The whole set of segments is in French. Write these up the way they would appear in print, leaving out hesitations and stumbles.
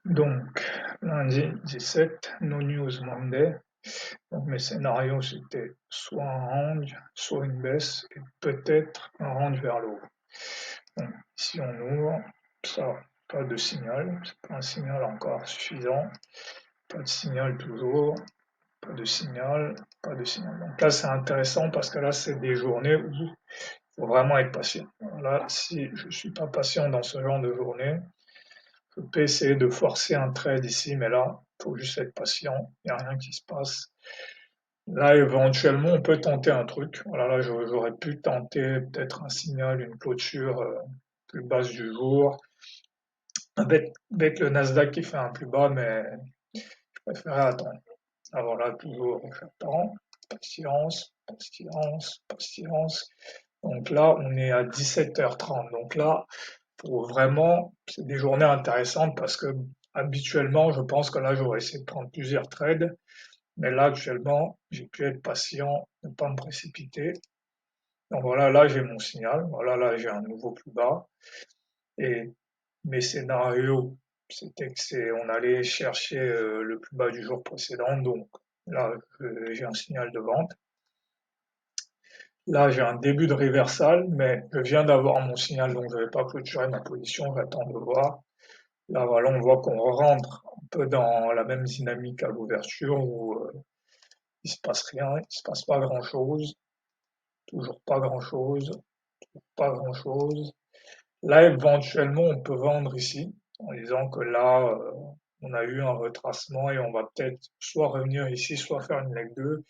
Donc, lundi 17, no news Monday. Donc, mes scénarios, c'était soit un range, soit une baisse, et peut-être un range vers le haut. Donc, ici, on ouvre, ça, pas de signal, c'est pas un signal encore suffisant, pas de signal toujours, pas de signal, pas de signal. Donc là, c'est intéressant parce que là, c'est des journées où il faut vraiment être patient. Là, si je suis pas patient dans ce genre de journée, je peux essayer de forcer un trade ici, mais là, il faut juste être patient, il n'y a rien qui se passe. Là, éventuellement, on peut tenter un truc. Voilà, là, j'aurais pu tenter peut-être un signal, une clôture plus basse du jour, avec le Nasdaq qui fait un plus bas, mais je préférais attendre. Alors là, toujours, j'attends, patience, patience, patience. Donc là, on est à 17h30. Donc là, pour vraiment, c'est des journées intéressantes parce que habituellement, je pense que là, j'aurais essayé de prendre plusieurs trades. Mais là, actuellement, j'ai pu être patient, ne pas me précipiter. Donc voilà, là, j'ai mon signal. Voilà, là, j'ai un nouveau plus bas. Et mes scénarios, c'était que on allait chercher le plus bas du jour précédent. Donc là, j'ai un signal de vente. Là, j'ai un début de reversal, mais je viens d'avoir mon signal, donc je ne vais pas clôturer ma position, j'attends de voir. Là, voilà, on voit qu'on rentre un peu dans la même dynamique à l'ouverture où il se passe rien, il se passe pas grand-chose, toujours pas grand-chose, pas grand-chose. Là, éventuellement, on peut vendre ici en disant que là, on a eu un retracement et on va peut-être soit revenir ici, soit faire une leg 2.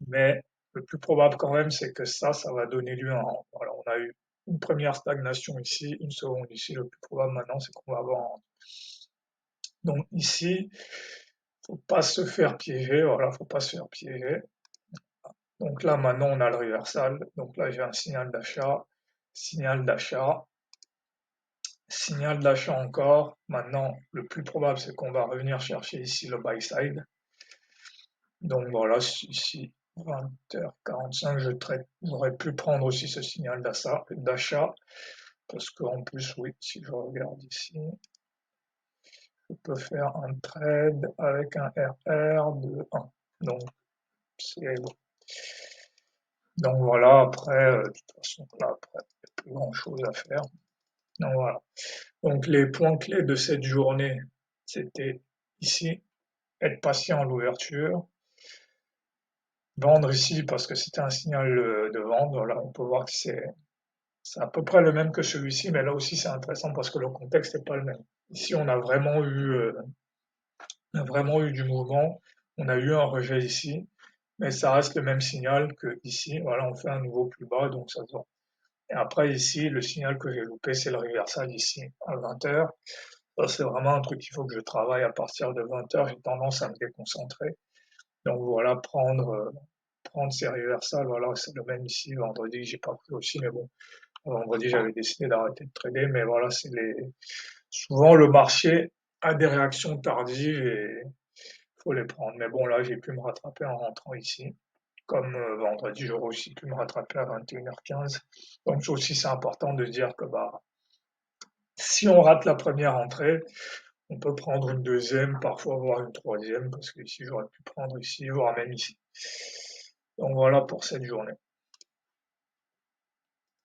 Mais le plus probable quand même, c'est que ça va donner lieu à voilà, on a eu une première stagnation ici, une seconde ici. Le plus probable maintenant, c'est qu'on va avoir donc ici, faut pas se faire piéger. Voilà, faut pas se faire piéger. Donc là, maintenant, on a le reversal. Donc là, j'ai un signal d'achat, signal d'achat, signal d'achat encore. Maintenant, le plus probable, c'est qu'on va revenir chercher ici le buy side. Donc voilà, ici, 20h45, j'aurais pu prendre aussi ce signal d'achat, parce qu'en plus, oui, si je regarde ici, je peux faire un trade avec un RR de 1. Donc, c'est bon. Donc voilà, après, de toute façon, là, après, il n'y a plus grand-chose à faire. Donc voilà. Donc les points clés de cette journée, c'était ici, être patient à l'ouverture, vendre ici parce que c'était un signal de vente. Voilà, on peut voir que c'est à peu près le même que celui-ci, mais là aussi c'est intéressant parce que le contexte n'est pas le même. Ici, on a vraiment eu du mouvement, on a eu un rejet ici, mais ça reste le même signal que ici. Voilà, on fait un nouveau plus bas, donc ça se vend. Et après ici, le signal que j'ai loupé, c'est le reversal ici à 20h. Ça, c'est vraiment un truc qu'il faut que je travaille à partir de 20h. J'ai tendance à me déconcentrer. Donc voilà, prendre ces reversals. Voilà, c'est le même ici. Vendredi, j'ai pas pris aussi, mais bon, vendredi, j'avais décidé d'arrêter de trader. Mais voilà, souvent le marché a des réactions tardives et faut les prendre. Mais bon, là, j'ai pu me rattraper en rentrant ici. Comme vendredi, j'aurais aussi pu me rattraper à 21h15. Donc aussi, c'est important de se dire que bah, si on rate la première entrée, on peut prendre une deuxième, parfois voire une troisième, parce que ici, j'aurais pu prendre ici, voire même ici. Donc voilà pour cette journée.